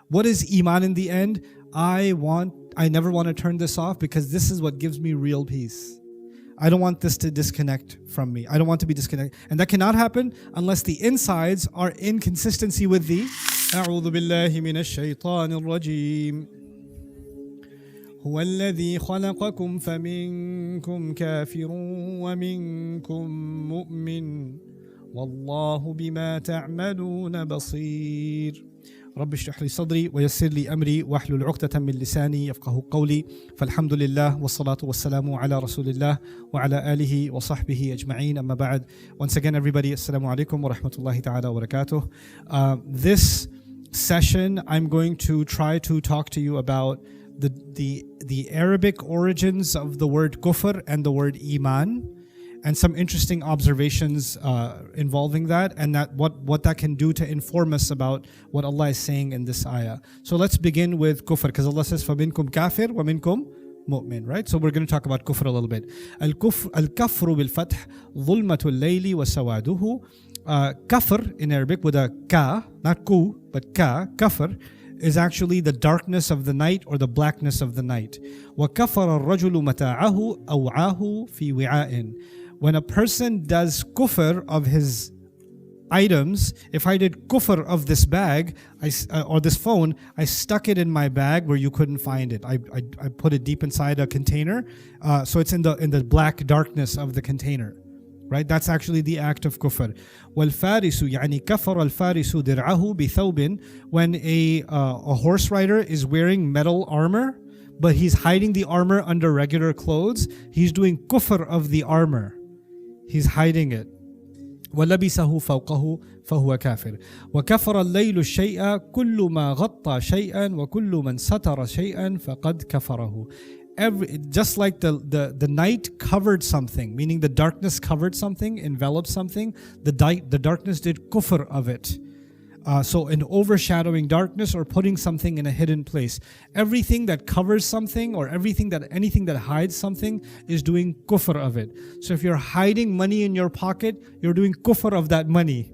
What is Iman in the end? I never want to turn this off because this is what gives me real peace. I don't want this to disconnect from me. I don't want to be disconnected. And that cannot happen unless the insides are in consistency with the أعوذ بالله من الشيطان الرجيم هو الذي خلقكم فمنكم كافر ومنكم مؤمن والله بما تعملون بصير رب اشرح لي صدري ويسر لي أمري واحلل عقدة من لساني يفقه قولي فالحمد لله والصلاة والسلام على رسول الله وعلى آله وصحبه أجمعين أما بعد. Once again everybody, Assalamu alaikum wa rahmatullahi ta'ala wa barakatuh. This session I'm going to try to talk to you about the Arabic origins of the word kufr and the word iman, and some interesting observations involving that, and that what that can do to inform us about what Allah is saying in this ayah. So let's begin with kufr, because Allah says فَمِنْكُمْ كَافِرْ وَمِنْكُمْ مُؤْمِنْ, right? So we're going to talk about kufr a little bit. الكفر بالفتح ظلمة الليل وسواده. Kafr in Arabic with a ka, not ku, but ka, kafr, is actually the darkness of the night or the blackness of the night. وَكَفَرَ الرَّجُلُ مَتَاعَهُ أَوْعَاهُ فِي وِعَاءٍ. When a person does kufr of his items, if I did kufr of this bag or this phone, I stuck it in my bag where you couldn't find it. I put it deep inside a container, so it's in the black darkness of the container. Right? That's actually the act of kufr. وَالْفَارِسُ يعني كَفَرَ الْفَارِسُ دِرْعَهُ بِثَوْبٍ. When a horse rider is wearing metal armor, but he's hiding the armor under regular clothes, he's doing kufr of the armor. He's hiding it. وَلَبِسَهُ فَوْقَهُ فَهُوَ كَافِرٌ. وَكَفَرَ اللَّيْلُ الشَّيْءَ كُلُّ مَا غَطَّى شَيْئًا وَكُلُّ مَنْ سَتَرَ شَيْئًا فَقَدْ كَفَرَهُ. Just like the night covered something, meaning the darkness covered something, enveloped something, the darkness did kufr of it. So an overshadowing darkness or putting something in a hidden place. Everything that covers something or anything that hides something is doing kufr of it. So if you're hiding money in your pocket, you're doing kufr of that money.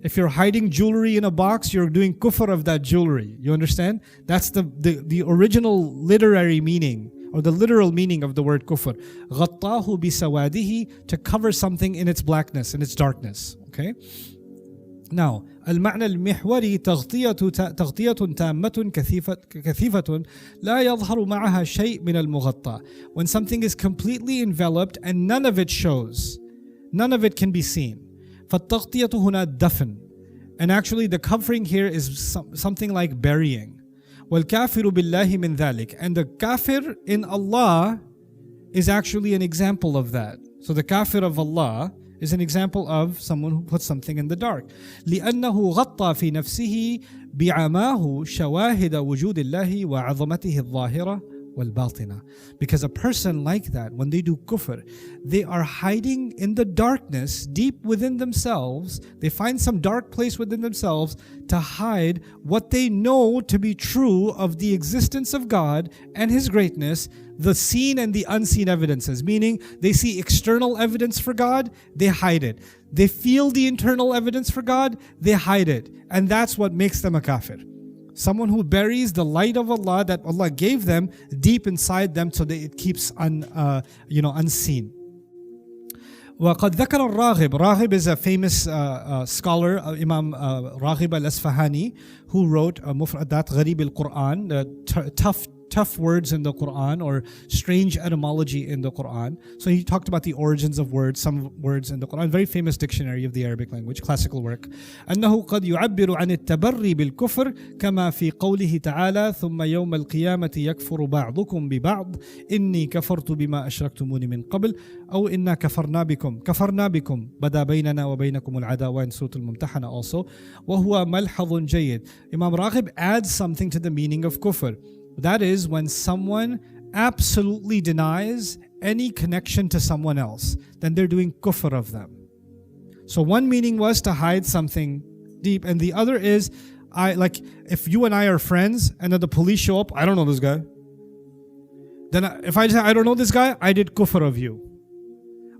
If you're hiding jewelry in a box, you're doing kufr of that jewelry. You understand? That's the original literary meaning or the literal meaning of the word kufr. غَطَّاهُ بِسَوَادِهِ, to cover something in its blackness, in its darkness. Okay? Now, المعنى المحوري تغطية تامة كثيفة لا يظهر معها شيء من المغطى. When something is completely enveloped and none of it shows, none of it can be seen. فالتغطية هنا دفن. And actually the covering here is something like burying. والكافر بالله من ذلك. And the kafir in Allah is actually an example of that. So the kafir of Allah is an example of someone who puts something in the dark. لأنه غطى في نفسه بعماه شواهد وجود الله وعظمته الظاهرة والباطنة. Because a person like that, when they do kufr, they are hiding in the darkness deep within themselves. They find some dark place within themselves to hide what they know to be true of the existence of God and His greatness, the seen and the unseen evidences. Meaning they see external evidence for God, they hide it. They feel the internal evidence for God, they hide it. And that's what makes them a kafir. Someone who buries the light of Allah that Allah gave them deep inside them so that it keeps unseen. وقد ذكر الراغب. Raghib is a famous scholar, Imam Raghib al-Asfahani, who wrote Mufradat Gharib al-Quran, tough words in the Quran or strange etymology in the Quran. So he talked about the origins of words, some words in the Quran. Very famous dictionary of the Arabic language, classical work. أنه قد يعبر عن التبري بالكفر كما في قوله تعالى ثم يوم القيامة يكفر بعضكم ببعض إني كفرت بما أشركتموني من قبل أو إنا كفرنا بكم بدا بيننا وبينكم العداوة in Surah Al-Mumtahana also. وهو ملحظ جيد. Imam Raghib adds something to the meaning of kufr. That is when someone absolutely denies any connection to someone else, then they're doing kufr of them. So one meaning was to hide something deep, and the other is, if you and I are friends and then the police show up, I don't know this guy. Then if I say I don't know this guy, I did kufr of you.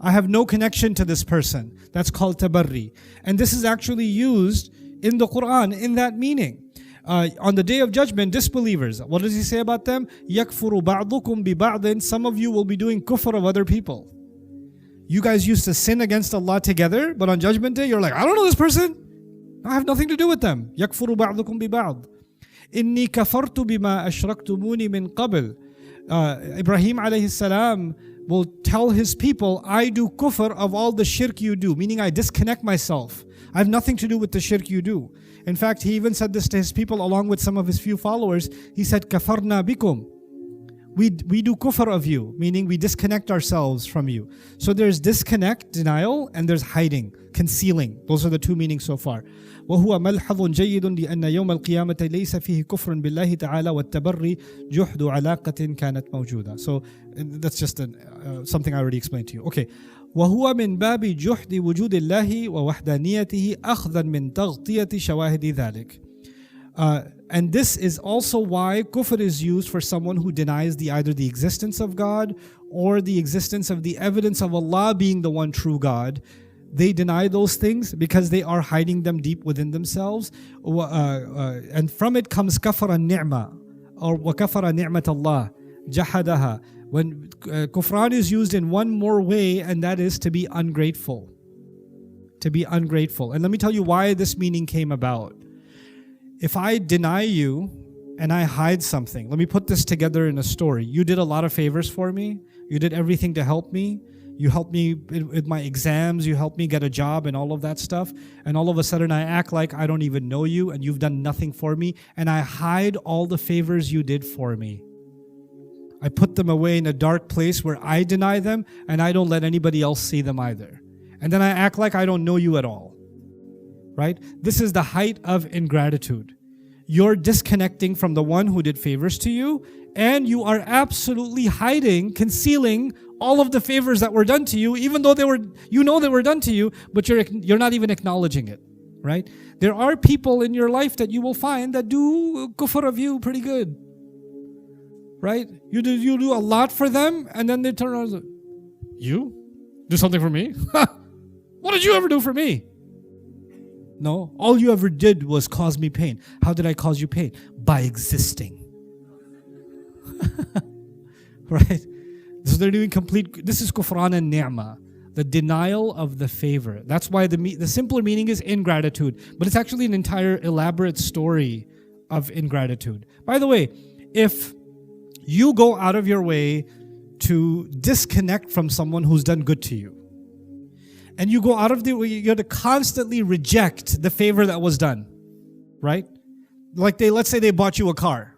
I have no connection to this person. That's called tabarri. And this is actually used in the Quran in that meaning. On the day of judgment, disbelievers, what does he say about them? يَكْفُرُ بَعْضُكُمْ بِبَعْضٍ. Some of you will be doing kufr of other people. You guys used to sin against Allah together, but on judgment day, you're like, I don't know this person. I have nothing to do with them. يَكْفُرُ بَعْضُكُمْ بِبَعْضٍ. إِنِّي كَفَرْتُ بِمَا أَشْرَكْتُمُونِ مِنْ قَبْلِ. Ibrahim alayhi salam will tell his people, I do kufr of all the shirk you do, meaning I disconnect myself. I have nothing to do with the shirk you do. In fact, he even said this to his people along with some of his few followers. He said, Kafarna bikum. We do kufr of you, meaning we disconnect ourselves from you. So there's disconnect, denial, and there's hiding, concealing. Those are the two meanings so far. وهو ملحظ جيد لأن يوم القيامة ليس فيه كفر بالله تعالى والتبري جحد علاقة كانت موجودة. So that's just something I already explained to you. Okay. وهو من باب جحد وجود الله ووحدانيته أخذا من تغطية شواهد ذلك. And this is also why kufr is used for someone who denies either the existence of God or the existence of the evidence of Allah being the one true God. They deny those things because they are hiding them deep within themselves. And from it comes kafara ni'ma or وَكَفَرَ نِعْمَةَ اللَّهِ جَحَدَهَا. When kufran is used in one more way, and that is to be ungrateful. To be ungrateful. And let me tell you why this meaning came about. If I deny you and I hide something, let me put this together in a story. You did a lot of favors for me. You did everything to help me. You helped me with my exams. You helped me get a job and all of that stuff. And all of a sudden I act like I don't even know you and you've done nothing for me. And I hide all the favors you did for me. I put them away in a dark place where I deny them and I don't let anybody else see them either. And then I act like I don't know you at all. Right? This is the height of ingratitude. You're disconnecting from the one who did favors to you, and you are absolutely hiding, concealing all of the favors that were done to you, even though they were done to you, but you're not even acknowledging it. Right? There are people in your life that you will find that do kufr of you pretty good. Right? You do a lot for them, and then they turn around and say, you? Do something for me? What did you ever do for me? No, all you ever did was cause me pain. How did I cause you pain? By existing. Right? So they're doing this is kufran and ni'mah, the denial of the favor. That's why the simpler meaning is ingratitude, but it's actually an entire elaborate story of ingratitude. By the way, if you go out of your way to disconnect from someone who's done good to you, and you go out of the way, you have to constantly reject the favor that was done, right? Like let's say they bought you a car,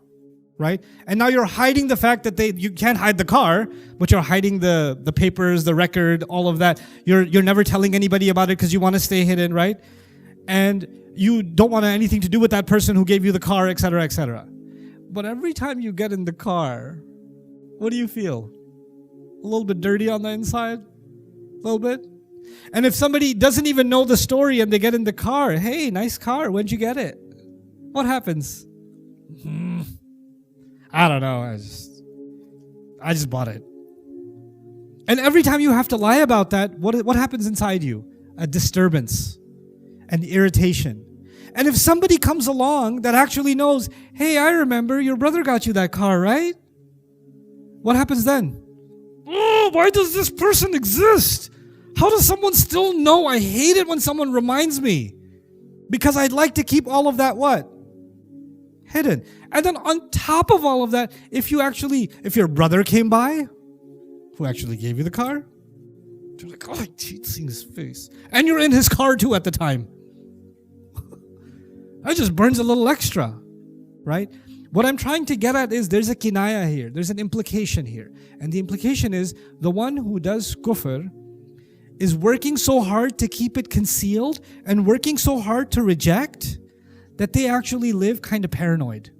right? And now you're hiding the fact that you can't hide the car, but you're hiding the papers, the record, all of that. You're never telling anybody about it because you want to stay hidden, right? And you don't want anything to do with that person who gave you the car, etc., etc. But every time you get in the car, what do you feel? A little bit dirty on the inside? A little bit? And if somebody doesn't even know the story and they get in the car, hey, nice car, when'd you get it? What happens? I don't know, I just bought it. And every time you have to lie about that, what happens inside you? A disturbance, an irritation. And if somebody comes along that actually knows, hey, I remember your brother got you that car, right? What happens then? Oh, why does this person exist? How does someone still know? I hate it when someone reminds me. Because I'd like to keep all of that what? Hidden. And then on top of all of that, if your brother came by, who actually gave you the car, you're like, oh, I hate seeing his face. And you're in his car too at the time. That just burns a little extra, right? What I'm trying to get at is there's a kinaya here. There's an implication here. And the implication is the one who does kufr is working so hard to keep it concealed and working so hard to reject that they actually live kind of paranoid.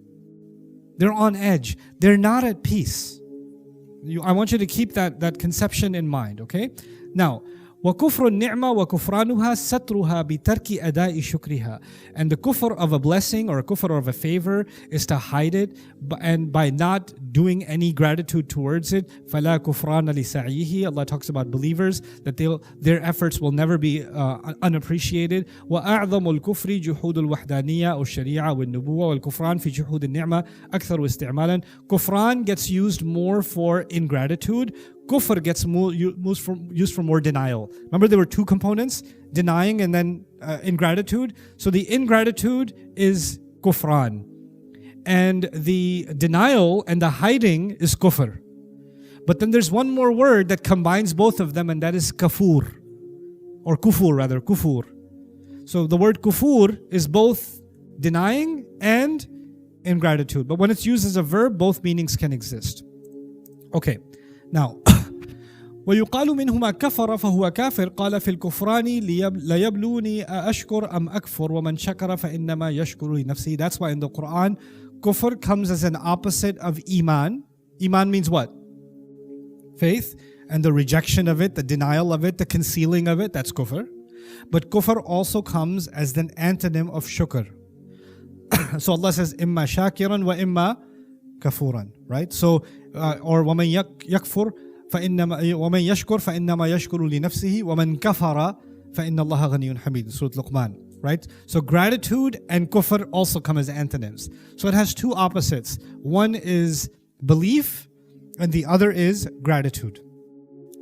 They're on edge. They're not at peace. I want you to keep that conception in mind, okay? Now, وَكُفْرُ النِّعْمَةِ وَكُفْرَانُهَا سَتْرُهَا بِتَرْكِ أَدَاءِ شُكْرِهَا. And the kufr of a blessing or a kufr of a favor is to hide it, and by not doing any gratitude towards it. فَلَا كُفْرَانَ لِسَعْيِهِ. Allah talks about believers, that their efforts will never be unappreciated. وَأَعْظَمُ الْكُفْرِ جُحُودُ الْوَحْدَانِيَّةِ وَالشَّرِيعَةِ وَالنُّبُوَّةِ وَالْكُفْرَانِ فِي جُحُودِ النِّعْمَةِ أَكْثَرُ اسْتِعْمَالًا. Kufran gets used more for ingratitude. Kufr gets used for more denial. Remember, there were two components, denying and then ingratitude. So the ingratitude is kufran, and the denial and the hiding is kufr. But then there's one more word that combines both of them, and that is kafur, or kufur rather, kufur. So the word kufur is both denying and ingratitude. But when it's used as a verb, both meanings can exist. Okay, now ويقال منهما كفر فهو كافر قال في الكفران ليبلوني أشكر أم أكفر ومن شكر فإنما يشكر لنفسه. That's why in the Quran, kufr comes as an opposite of iman. Iman means what? Faith, and the rejection of it, the denial of it, the concealing of it, that's kufr. But kufr also comes as an antonym of shukr. So Allah says, إِمَّا شَاكِرًا وَإِمَّا كَفُورًا, right? So, or وَمَنْ يَكْفُرْ وَمَنْ يَشْكُرْ فَإِنَّمَا يَشْكُرُ لِنَفْسِهِ وَمَنْ كَفَرَ فَإِنَّ اللَّهَ غَنِيٌّ حَمِيدٌ, Surah Luqman, right? So gratitude and kufr also come as antonyms. So it has two opposites. One is belief and the other is gratitude,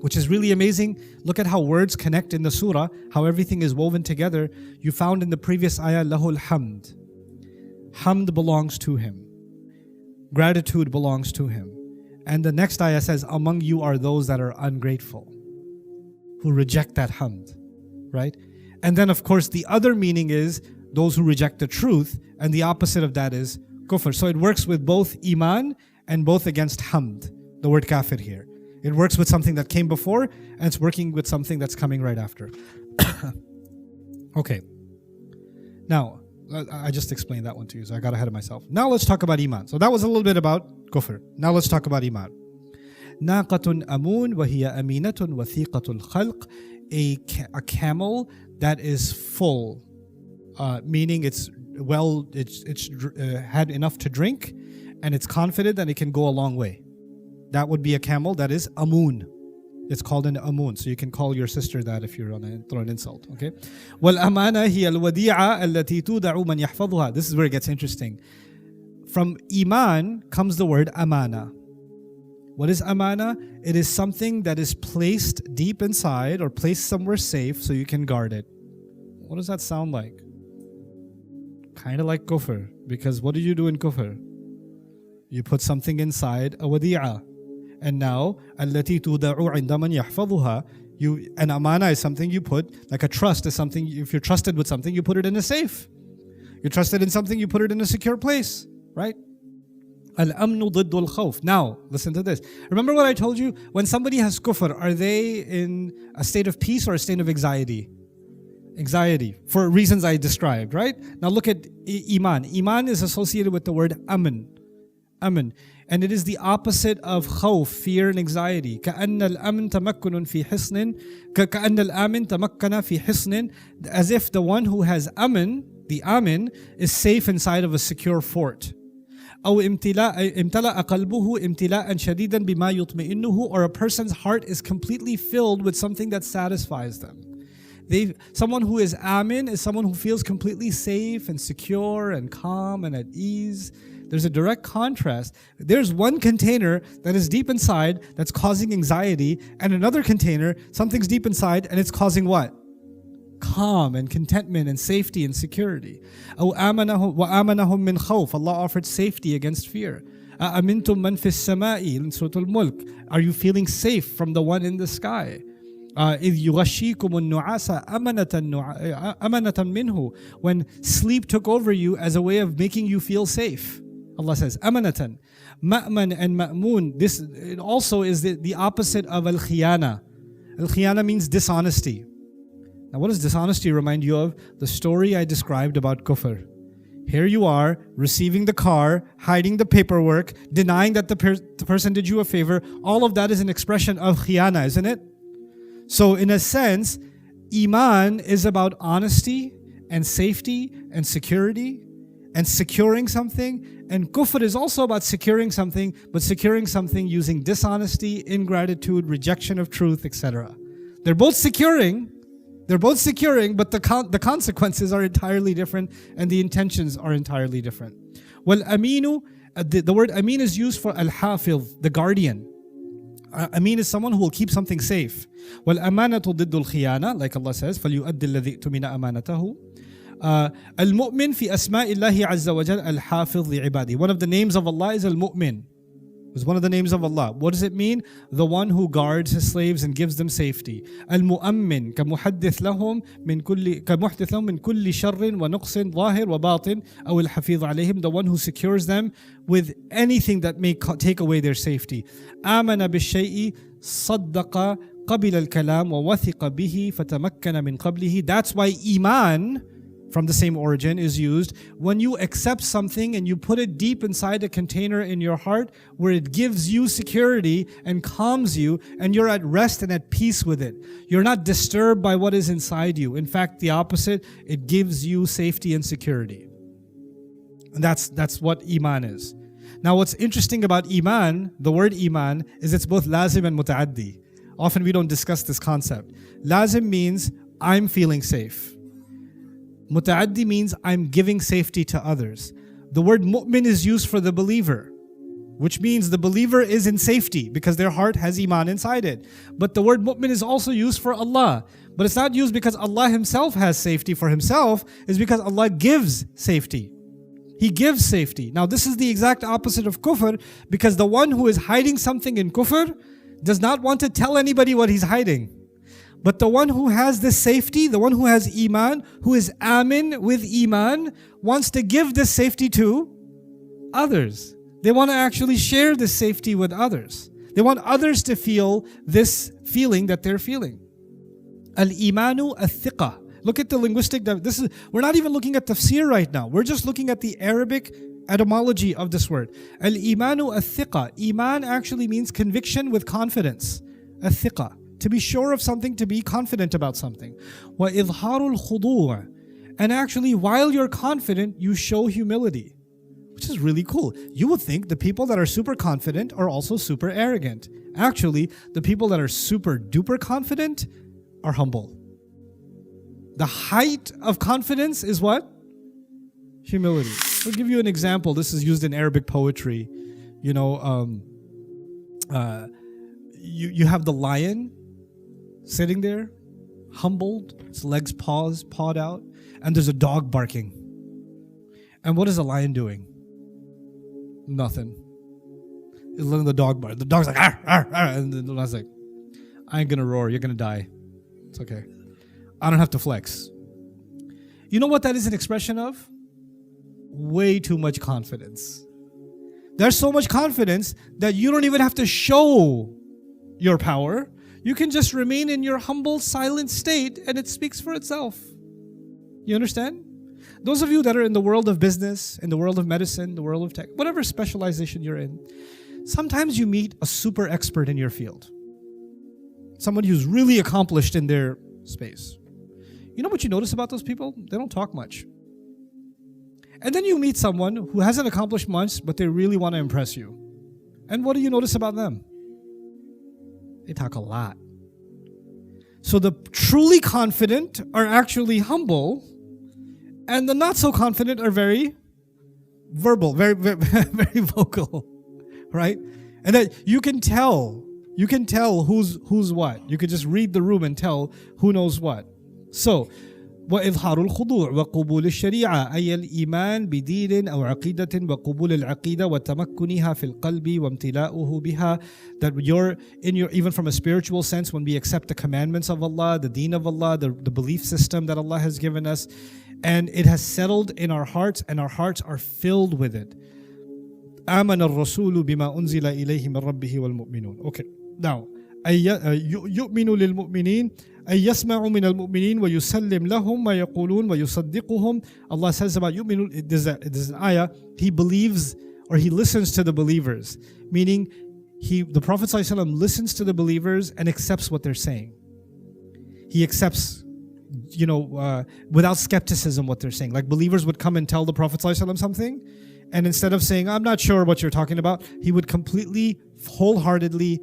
which is really amazing. Look at how words connect in the surah, how everything is woven together. You found in the previous ayah, lahul hamd. Hamd belongs to him. Gratitude belongs to him. And the next ayah says, among you are those that are ungrateful, who reject that hamd, right? And then of course the other meaning is those who reject the truth, and the opposite of that is kufr. So it works with both iman and both against hamd, the word kafir here. It works with something that came before, and it's working with something that's coming right after. Okay. Now, I just explained that one to you, so I got ahead of myself. Now let's talk about iman. So that was a little bit about kufr. Now let's talk about iman. ناقة أمون وهي أمينة وثيقة الخلق. A camel that is full, meaning it's had enough to drink, and it's confident that it can go a long way. That would be a camel that is amun. It's called an amun. So you can call your sister that if you're on throw an insult. Okay. وَالْأَمَانَةِ هِيَ الْوَدِيعَةِ الَّتِي تُودَعُ مَنْ يَحْفَظُهَا. This is where it gets interesting. From iman comes the word amana. What is amana? It is something that is placed deep inside or placed somewhere safe so you can guard it. What does that sound like? Kind of like kufr. Because what do you do in kufr? You put something inside a wadi'ah. And now, التي تودع عند من يحفظها. An amana is something you put, like a trust is something, if you're trusted with something, you put it in a safe. You're trusted in something, you put it in a secure place, right? Al-amnu ضد الخوف. Now, listen to this. Remember what I told you? When somebody has kufr, are they in a state of peace or a state of anxiety? Anxiety, for reasons I described, right? Now look at iman. Iman is associated with the word amin. Amin. And it is the opposite of khawf, fear and anxiety. كأن الأمن تمكن في حصن كأن الآمن تمكن في حصن. As if the one who has amin, the amin, is safe inside of a secure fort. أو امتلأ قلبه امتلاء شديدا بما يطمئنه. Or a person's heart is completely filled with something that satisfies them. Someone who is amin is someone who feels completely safe and secure and calm and at ease. There's a direct contrast. There's one container that is deep inside that's causing anxiety, and another container, something's deep inside and it's causing what? Calm and contentment and safety and security. وَآمَنَهُمْ مِنْ خَوْفٍ. Allah offered safety against fear. أَأَمِنْتُمْ مَنْ فِي السَّمَاءِ in Surah Al-Mulk. Are you feeling safe from the one in the sky? إِذْ يُغَشِّيكُمُ النُّعَاسَ أَمَنَةً مِنْهُ. When sleep took over you as a way of making you feel safe. Allah says, amanatan. Ma'man and ma'moon. This it also is the opposite of al-khiyana. Al-khiyana means dishonesty. Now what does dishonesty remind you of? The story I described about kufr. Here you are, receiving the car, hiding the paperwork, denying that the person did you a favor. All of that is an expression of khiyana, isn't it? So in a sense, Iman is about honesty and safety and security and securing something. And Kufr is also about securing something, but securing something using dishonesty, ingratitude, rejection of truth, etc. They're both securing, but the consequences are entirely different and the intentions are entirely different. Well, Aminu, the word Amin is used for Al-Hafiz, the guardian. Amin is someone who will keep something safe. وَالْأَمَانَةُ ضِدُّ الْخِيَانَةِ, like Allah says, فَلْيُؤَدِّ الَّذِي اؤْتُمِنَ أَمَانَتَهُ. Al-Mu'min fi asma'illahi azza wa jal al-Hafiz li'ibadi. One of the names of Allah is Al-Mu'min. It's one of the names of Allah. What does it mean? The one who guards his slaves and gives them safety. Al-Mu'ammin كمحدث لهم من كل شر ونقص ظاهر وباطن أو الحفيظ عليهم. The one who secures them with anything that may take away their safety. آمن بالشيء صدق قبل الكلام ووثق به فتمكن من قبله. That's why Iman, from the same origin, is used when you accept something and you put it deep inside a container in your heart where it gives you security and calms you and you're at rest and at peace with it. You're not disturbed by what is inside you. In fact, the opposite, it gives you safety and security. And that's what Iman is. Now what's interesting about Iman, the word Iman, is it's both lazim and muta'addi. Often we don't discuss this concept. Lazim means I'm feeling safe. Muta'addi means I'm giving safety to others. The word mu'min is used for the believer, which means the believer is in safety because their heart has Iman inside it. But the word mu'min is also used for Allah. But it's not used because Allah Himself has safety for Himself. It's because Allah gives safety. He gives safety. Now this is the exact opposite of kufr, because the one who is hiding something in kufr does not want to tell anybody what he's hiding. But the one who has this safety, the one who has Iman, who is Aamin with Iman, wants to give this safety to others. They want to actually share this safety with others. They want others to feel this feeling that they're feeling. Al-Imanu al-Thiqa. Look at the linguistic, we're not even looking at tafsir right now. We're just looking at the Arabic etymology of this word. Al-Imanu al-Thiqa. Iman actually means conviction with confidence. Al-Thiqa. To be sure of something, to be confident about something. وَإِظْهَارُ الْخُضُوعِ. And actually, while you're confident, you show humility, which is really cool. You would think the people that are super confident are also super arrogant. Actually, the people that are super duper confident are humble. The height of confidence is what? Humility. I'll give you an example. This is used in Arabic poetry. You have the lion sitting there, humbled, its legs pawed out, and there's a dog barking. And what is the lion doing? Nothing. He's letting the dog bark. The dog's like, arr, arr, arr. And the lion's like, I ain't gonna roar, you're gonna die. It's okay. I don't have to flex. You know what that is an expression of? Way too much confidence. There's so much confidence that you don't even have to show your power. You can just remain in your humble, silent state and it speaks for itself. You understand? Those of you that are in the world of business, in the world of medicine, the world of tech, whatever specialization you're in, sometimes you meet a super expert in your field. Somebody who's really accomplished in their space. You know what you notice about those people? They don't talk much. And then you meet someone who hasn't accomplished much, but they really want to impress you. And what do you notice about them? They talk a lot. So the truly confident are actually humble, and the not so confident are very verbal, very, very, very vocal, right? And that you can tell who's what. You could just read the room and tell who knows what. So, وإظهار الخضوع وقبول الشريعة أي الإيمان بدين أو عقيدة وقبول العقيدة وتمكنها في القلب وامتلاؤه بها. That you're in your, even from a spiritual sense, when we accept the commandments of Allah, the deen of Allah, the belief system that Allah has given us, and it has settled in our hearts, and our hearts are filled with it. آمن الرسول بما أنزل إليه من ربه والمؤمنون. Okay, now يؤمن للمؤمنين أن يسمع من المؤمنين ويسلم لهم ما يقولون ويصدقهم. Allah says about يؤمن, there's an ayah, he believes or he listens to the believers, meaning the Prophet ﷺ listens to the believers and accepts what they're saying. he accepts, without skepticism what they're saying. Like believers would come and tell the Prophet ﷺ something, and instead of saying, I'm not sure what you're talking about, he would completely, wholeheartedly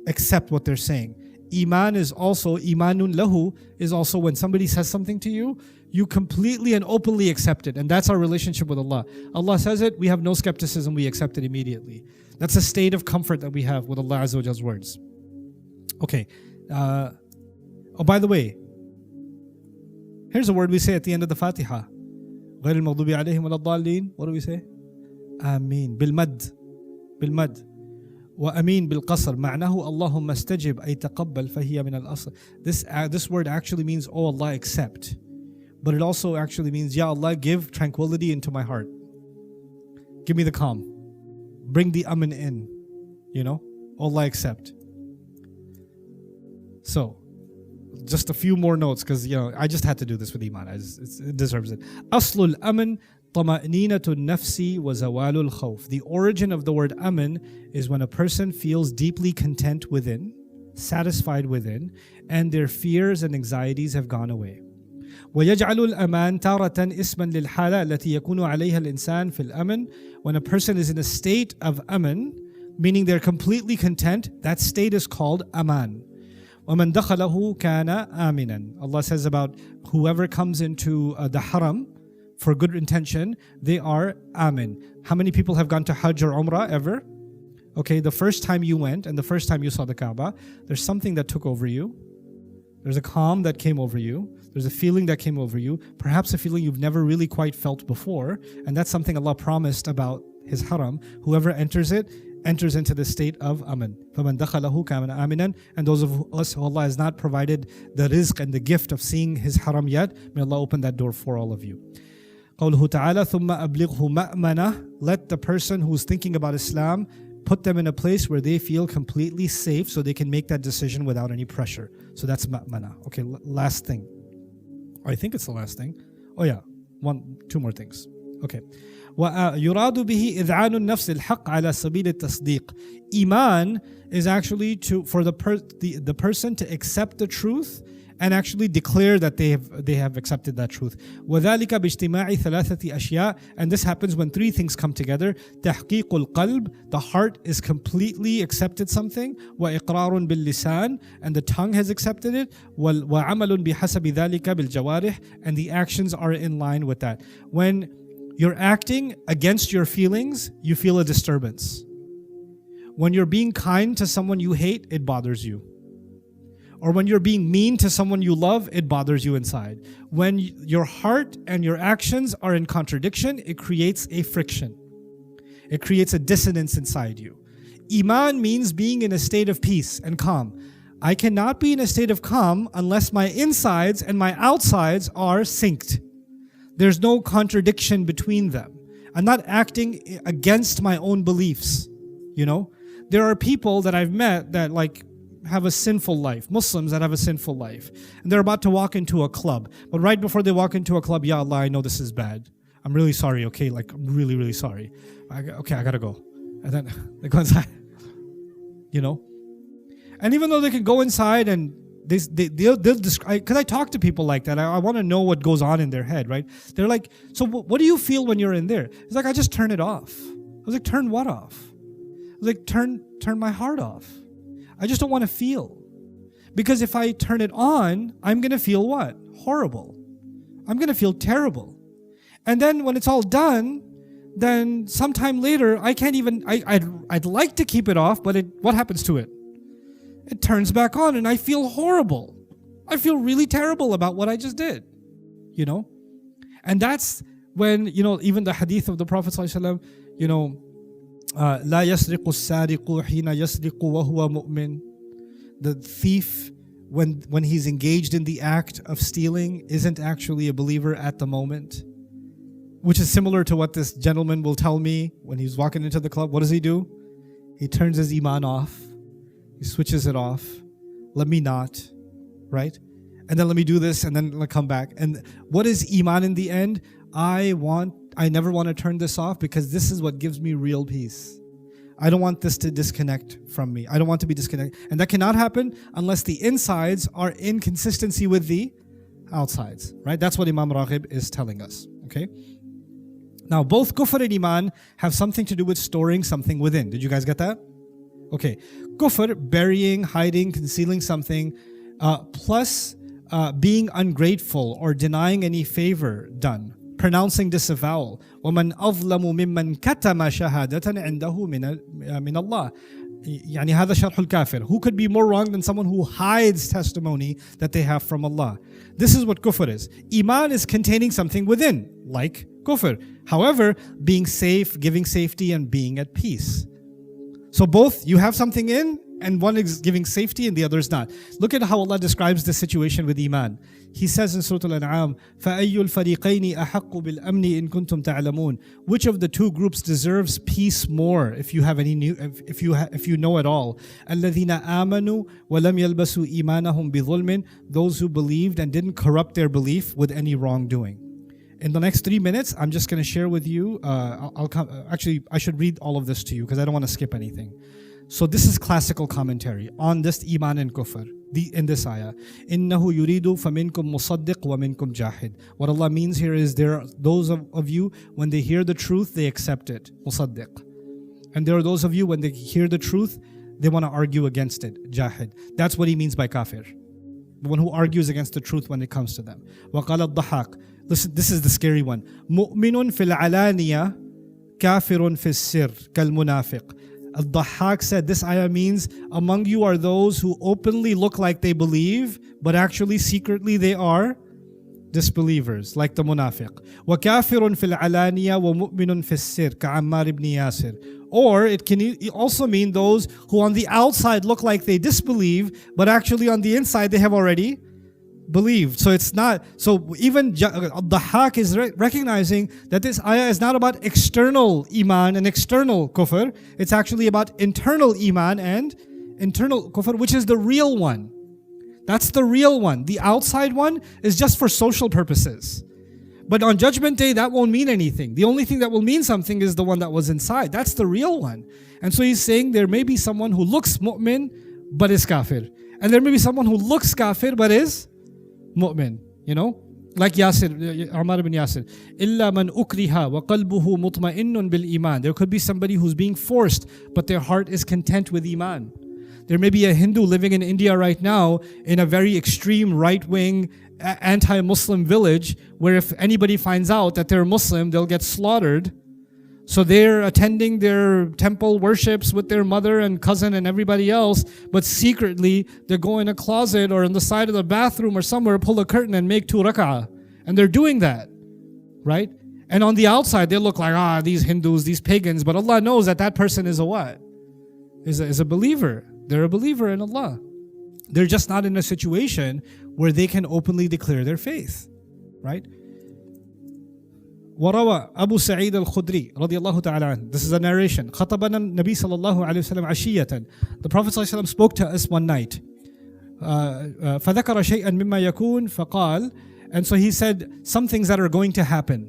accept what they're saying. Iman is also, imanun lahu, is also when somebody says something to you, you completely and openly accept it. And that's our relationship with Allah. Allah says it, we have no skepticism, we accept it immediately. That's a state of comfort that we have with Allah Azza wa Jall's words. Okay. Oh, by the way, here's a word we say at the end of the Fatiha. غير المغضوب عليهم ولا الضالين. What do we say? Aamin. بالمد. بالمد. وأمين بالقصر. معناه اللهم استجب أي تقبل فهي من الأصل. This word actually means, oh Allah, accept. But it also actually means, Ya Allah, give tranquility into my heart. Give me the calm. Bring the amin in. Allah, accept. So, just a few more notes, because I just had to do this with Iman. It deserves it. أصل الأمن طمأنينة النفس وزوال الخوف. The origin of the word amin is when a person feels deeply content within, satisfied within, and their fears and anxieties have gone away. ويجعل الأمان تارة اسما للحالة التي يكون عليها الإنسان في الأمن. When a person is in a state of aman, meaning they're completely content, that state is called aman. وَمَنْ دَخَلَهُ كَانَ آمِنًا. Allah says about whoever comes into the haram for good intention, they are amin. How many people have gone to Hajj or Umrah ever? Okay, the first time you went and the first time you saw the Kaaba, there's something that took over you. There's a calm that came over you. There's a feeling that came over you. Perhaps a feeling you've never really quite felt before. And that's something Allah promised about His haram. Whoever enters it, enters into the state of aman. فَمَنْ دَخَلَهُ كَانَ آمِنًا. And those of us who Allah has not provided the rizq and the gift of seeing His haram yet, may Allah open that door for all of you. قَوْلُهُ تَعَالَى ثُمَّ أَبْلِغْهُ مَأْمَنَةً. Let the person who's thinking about Islam, put them in a place where they feel completely safe so they can make that decision without any pressure. So that's ma'mana. Okay, last thing. I think it's the last thing. Oh yeah, two more things. Okay. وَيُرَادُ بِهِ إِذْعَانُ النَّفْسِ الْحَقِّ عَلَى سَبِيلِ التَّصْدِيقِ. Iman is actually for the person to accept the truth and actually declare that they have accepted that truth. وَذَلِكَ بِاجْتِمَاعِ ثَلَاثَةِ أَشْيَاء. And this happens when three things come together. تَحْقِيقُ الْقَلْبِ. The heart is completely accepted something. وَإِقْرَارٌ بِاللِّسَانِ. And the tongue has accepted it. وَعَمَلٌ بِحَسَبِ ذَلِكَ بِالْجَوَارِحِ. And the actions are in line with that. When you're acting against your feelings, you feel a disturbance. When you're being kind to someone you hate, it bothers you. Or when you're being mean to someone you love, it bothers you inside. When your heart and your actions are in contradiction, it creates a friction. It creates a dissonance inside you. Iman means being in a state of peace and calm. I cannot be in a state of calm unless my insides and my outsides are synced. There's no contradiction between them. I'm not acting against my own beliefs. There are people that I've met that have a sinful life, Muslims that have a sinful life, and they're about to walk into a club, but right before they walk into a club, Ya Allah, I know this is bad. I'm really sorry, okay? I'm really, really sorry. I gotta go. And then they go inside. And even though they can go inside and they'll describe, because I talk to people like that, I want to know what goes on in their head, right? They're like, so what do you feel when you're in there? It's like, I just turn it off. I was like, turn what off? I was like, turn my heart off. I just don't want to feel. Because if I turn it on, I'm going to feel what? Horrible. I'm going to feel terrible. And then when it's all done, then sometime later, I can't even, I'd like to keep it off, but what happens to it? It turns back on and I feel horrible. I feel really terrible about what I just did. And that's when, even the hadith of the Prophet ﷺ, لا يسرق السارق حين يسرق وهو مؤمن. The thief, when he's engaged in the act of stealing, isn't actually a believer at the moment. Which is similar to what this gentleman will tell me when he's walking into the club. What does he do? He turns his iman off. He switches it off. Let me not, right? And then let me do this and then come back. And what is iman in the end? I never want to turn this off because this is what gives me real peace. I don't want this to disconnect from me. I don't want to be disconnected. And that cannot happen unless the insides are in consistency with the outsides, right? That's what Imam Raghib is telling us, okay? Now, both kufr and iman have something to do with storing something within. Did you guys get that? Okay. Kufr, burying, hiding, concealing something, plus being ungrateful or denying any favor done. Pronouncing disavowal. وَمَنْ أَظْلَمُ مِمَّنْ كَتَمَ شَهَادَةً عِنْدَهُ مِنَ اللَّهِ يعني هذا شرح الكافر. Who could be more wrong than someone who hides testimony that they have from Allah? This is what kufr is. Iman is containing something within, like kufr. However, being safe, giving safety, and being at peace. So both, you have something in, and one is giving safety and the other is not. Look at how Allah describes the situation with iman. He says in Surah Al-An'am, فَأَيُّ الْفَرِيقَيْنِ أَحَقُّ بِالْأَمْنِ إِن كُنتُمْ تَعْلَمُونَ. Which of the two groups deserves peace more, if you have any new, if you know it all? الَّذِينَ آمَنُوا وَلَمْ يَلْبَسُوا إِيمَانَهُم بِظُلْمٍ. Those who believed and didn't corrupt their belief with any wrongdoing. In the next 3 minutes, I'm just going to share with you. Actually, I should read all of this to you because I don't want to skip anything. So this is classical commentary on this iman and kufr. In this ayah, إِنَّهُ يُرِيدُ فَمِنْكُمْ مُصَدِّقْ وَمِنْكُمْ جَاحِدْ. What Allah means here is there are those of you, when they hear the truth, they accept it. مُصَدِّق. And there are those of you, when they hear the truth, they want to argue against it. Jahid. That's what he means by kafir. The one who argues against the truth when it comes to them. وَقَالَ الضَّحَاكُ. Listen, this is the scary one. مُؤْمِنٌ فِي الْعَلَانِيَةِ كَافِرٌ فِي السِّرِّ كَالْمُنَافِقِ. Al-Dhahhak said this ayah means among you are those who openly look like they believe, but actually secretly they are disbelievers, like the munafiq. وَكَافِرٌ فِي الْعَلَانِيَةِ وَمُؤْمِنٌ فِي السِّرِّ كَعَمَّارِ ibn Yasir. Or it can also mean those who on the outside look like they disbelieve, but actually on the inside they have already believed. So it's not, so even Dhahhak is recognizing that this ayah is not about external iman and external kufr. It's actually about internal iman and internal kufr, which is the real one. That's the real one. The outside one is just for social purposes. But on Judgment Day, that won't mean anything. The only thing that will mean something is the one that was inside. That's the real one. And so he's saying there may be someone who looks mu'min but is kafir. And there may be someone who looks kafir but is mu'min, you know, like Yasir, Ammar ibn Yasir. إِلَّا مَنْ أُكْرِهَا وَقَلْبُهُ مُطْمَئِنٌ بِالْإِيمَانِ. There could be somebody who's being forced, but their heart is content with iman. There may be a Hindu living in India right now in a very extreme right-wing anti-Muslim village where if anybody finds out that they're Muslim, they'll get slaughtered. So they're attending their temple worships with their mother and cousin and everybody else, but secretly they go in a closet or in the side of the bathroom or somewhere, pull a curtain and make 2 rak'ah. And they're doing that, right? And on the outside they look like, these Hindus, these pagans, but Allah knows that that person is a what? Is a believer. They're a believer in Allah. They're just not in a situation where they can openly declare their faith, right? وروى أبو سعيد الخدري رضي الله تعالى عنه. This is a narration. خطبنا النبي صلى الله عليه وسلم عشية. The Prophet صلى الله عليه وسلم spoke to us one night. فذكر شيئا مما يكون فقال. And so he said some things that are going to happen.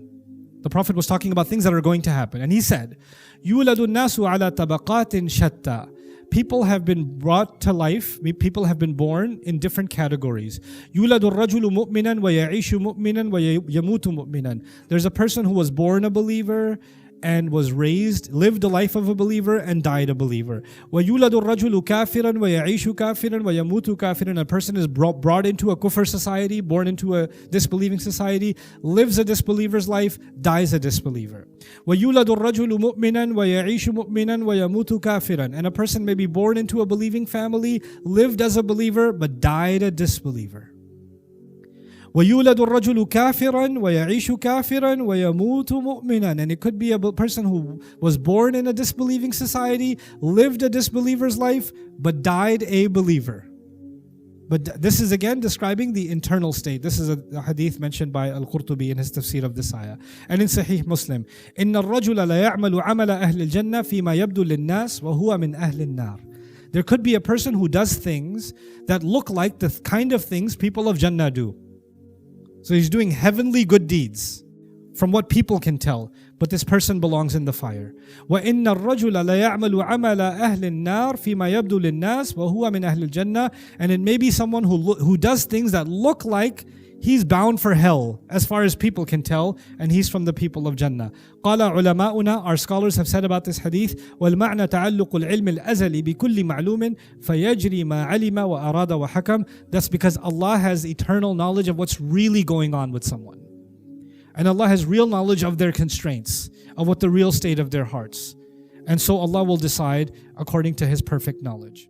The Prophet was talking about things that are going to happen. And he said, يولد الناس على طبقات شتى. People have been brought to life, people have been born in different categories. يُولَدُ الرَّجُلُ مُؤْمِنًا وَيَعِيشُ مُؤْمِنًا وَيَمُوتُ مُؤْمِنًا. There's a person who was born a believer and was raised, lived the life of a believer and died a believer. وَيُولَدُ الرَّجُلُ كَافِرًا وَيَعِيشُ كَافِرًا وَيَمُوتُ كَافِرًا. A person is brought into a kufr society, born into a disbelieving society, lives a disbeliever's life, dies a disbeliever. وَيُولَدُ الرَّجُلُ مُؤْمِنًا وَيَعِيشُ مُؤْمِنًا وَيَمُوتُ كَافِرًا. And a person may be born into a believing family, lived as a believer, but died a disbeliever. وَيُولَدُ الرَّجُلُ كَافِرًا وَيَعِيشُ كَافِرًا وَيَمُوتُ مُؤْمِنًا. And it could be a person who was born in a disbelieving society, lived a disbeliever's life, but died a believer. But this is again describing the internal state. This is a hadith mentioned by Al-Qurtubi in his tafsir of this ayah. And in Sahih Muslim, إِنَّ الرَّجُلَ لَيَعْمَلُ عَمَلَ أَهْلِ الْجَنَّةِ فِيمَا يَبْدُو لِلنَّاسِ وَهُوَ مِنْ أَهْلِ النَّارِ. There could be a person who does things that look like the kind of things people of Jannah do. So he's doing heavenly good deeds from what people can tell. but this person belongs in the fire. وَإِنَّ الرَّجُلَ لَيَعْمَلُ عَمَلَ أَهْلِ النَّارِ فِيمَا يَبْدُو لِلنَّاسِ وَهُوَ مِنْ أَهْلِ الْجَنَّةِ. And it may be someone who does things that look like he's bound for hell as far as people can tell, and he's from the people of Jannah. قال علماؤنا, our scholars have said about this hadith, والمعنى تعلق العلم الأزلي بكل معلوم فيجري ما علم وأراد وحكم. That's because Allah has eternal knowledge of what's really going on with someone. And Allah has real knowledge of their constraints, of what the real state of their hearts. And so Allah will decide according to His perfect knowledge.